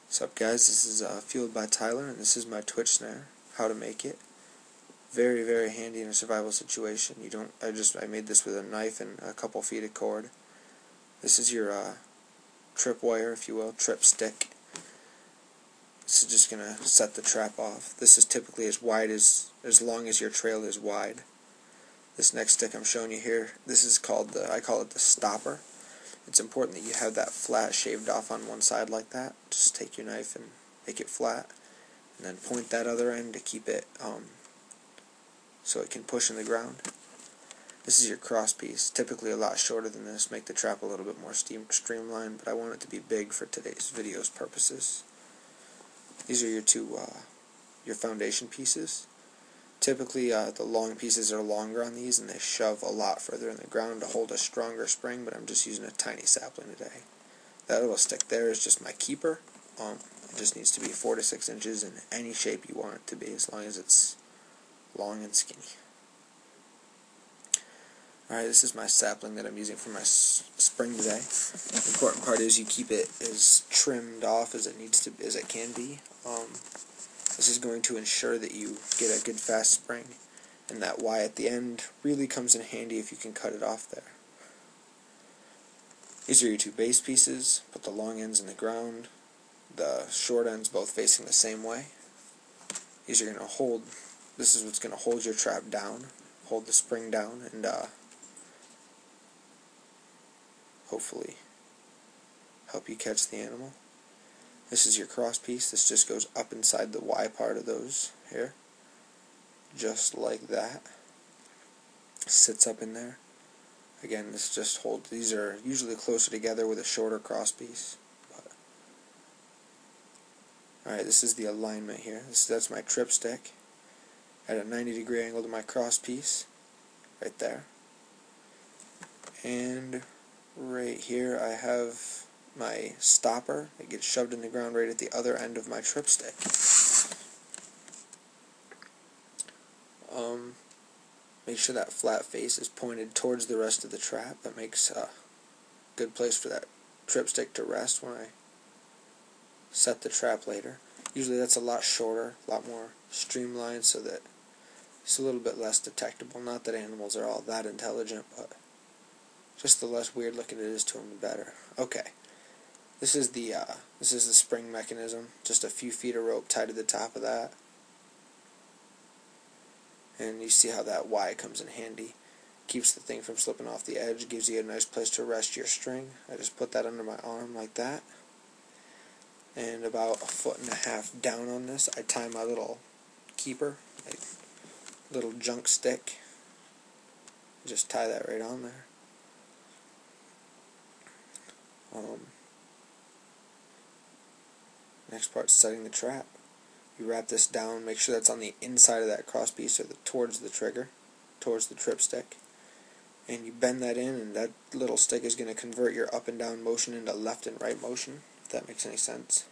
What's up, guys? This is Fueled by Tyler, and this is my Twitch snare. How to make it. Very, very handy in a survival situation. I made this with a knife and a couple feet of cord. This is your trip wire, if you will, tripstick. This is just gonna set the trap off. This is typically as long as your trail is wide. This next stick I'm showing you here, this is called I call it the stopper. It's important that you have that flat shaved off on one side like that. Just take your knife and make it flat, and then point that other end to keep it so it can push in the ground. This is your cross piece, typically a lot shorter than this, make the trap a little bit more streamlined, but I want it to be big for today's video's purposes. These are your foundation pieces. Typically, the long pieces are longer on these, and they shove a lot further in the ground to hold a stronger spring, but I'm just using a tiny sapling today. That little stick there is just my keeper. It just needs to be 4 to 6 inches in any shape you want it to be, as long as it's long and skinny. Alright, this is my sapling that I'm using for my spring today. The important part is you keep it as trimmed off as it can be. This is going to ensure that you get a good fast spring, and that Y at the end really comes in handy if you can cut it off there. These are your two base pieces. Put the long ends in the ground, the short ends both facing the same way. This is what's going to hold your trap down, hold the spring down, and hopefully help you catch the animal. This is your cross piece. This just goes up inside the Y part of those here. Just like that. Sits up in there. Again, this just holds. These are usually closer together with a shorter cross piece. Alright, this is the alignment here. That's my tripstick. At a 90-degree angle to my cross piece. Right there. And right here I have my stopper that gets shoved in the ground right at the other end of my tripstick. Make sure that flat face is pointed towards the rest of the trap. That makes a good place for that tripstick to rest when I set the trap later. Usually that's a lot shorter, a lot more streamlined, so that it's a little bit less detectable. Not that animals are all that intelligent, but just the less weird looking it is to them, the better. Okay. This is the spring mechanism. Just a few feet of rope tied to the top of that. And you see how that Y comes in handy. Keeps the thing from slipping off the edge. Gives you a nice place to rest your string. I just put that under my arm like that. And about 1.5 feet down on this, I tie my little keeper, like little junk stick. Just tie that right on there. Next part's setting the trap. You wrap this down, make sure that's on the inside of that cross piece, or towards the trigger, towards the tripstick. And you bend that in, and that little stick is going to convert your up and down motion into left and right motion, if that makes any sense.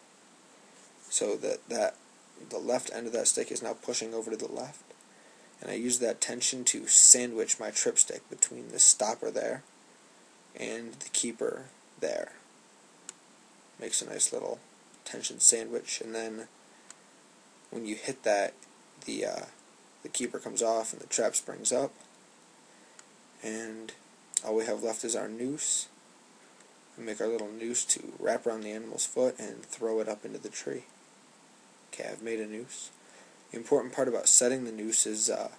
So that the left end of that stick is now pushing over to the left. And I use that tension to sandwich my tripstick between the stopper there and the keeper there. Makes a nice little tension sandwich, and then when you hit that, the keeper comes off and the trap springs up, and all we have left is our noose. We make our little noose to wrap around the animal's foot and throw it up into the tree. Okay, I've made a noose. The important part about setting the noose is that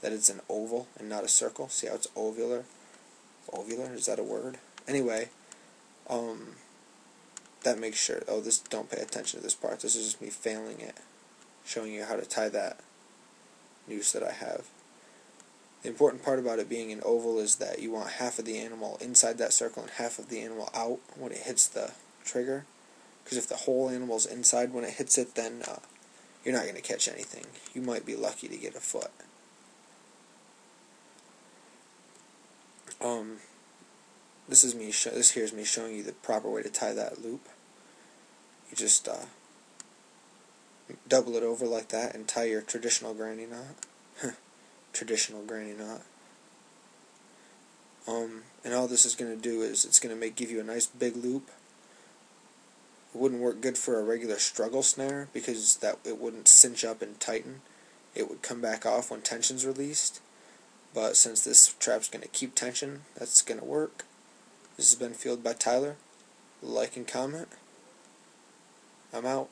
it's an oval and not a circle. See how it's ovular? Ovular? Is that a word? Anyway, that makes sure. Don't pay attention to this part. This is just me failing it, showing you how to tie that noose that I have. The important part about it being an oval is that you want half of the animal inside that circle and half of the animal out when it hits the trigger. Because if the whole animal's inside when it hits it, then you're not going to catch anything. You might be lucky to get a foot. This here is me showing you the proper way to tie that loop. You just double it over like that and tie your traditional granny knot. Traditional granny knot. And all this is going to do is it's going to give you a nice big loop It wouldn't work good for a regular struggle snare because it wouldn't cinch up and tighten. It would come back off when tension's released. But since this trap's going to keep tension, that's going to work. This has been Field by Tyler. Like and comment. I'm out.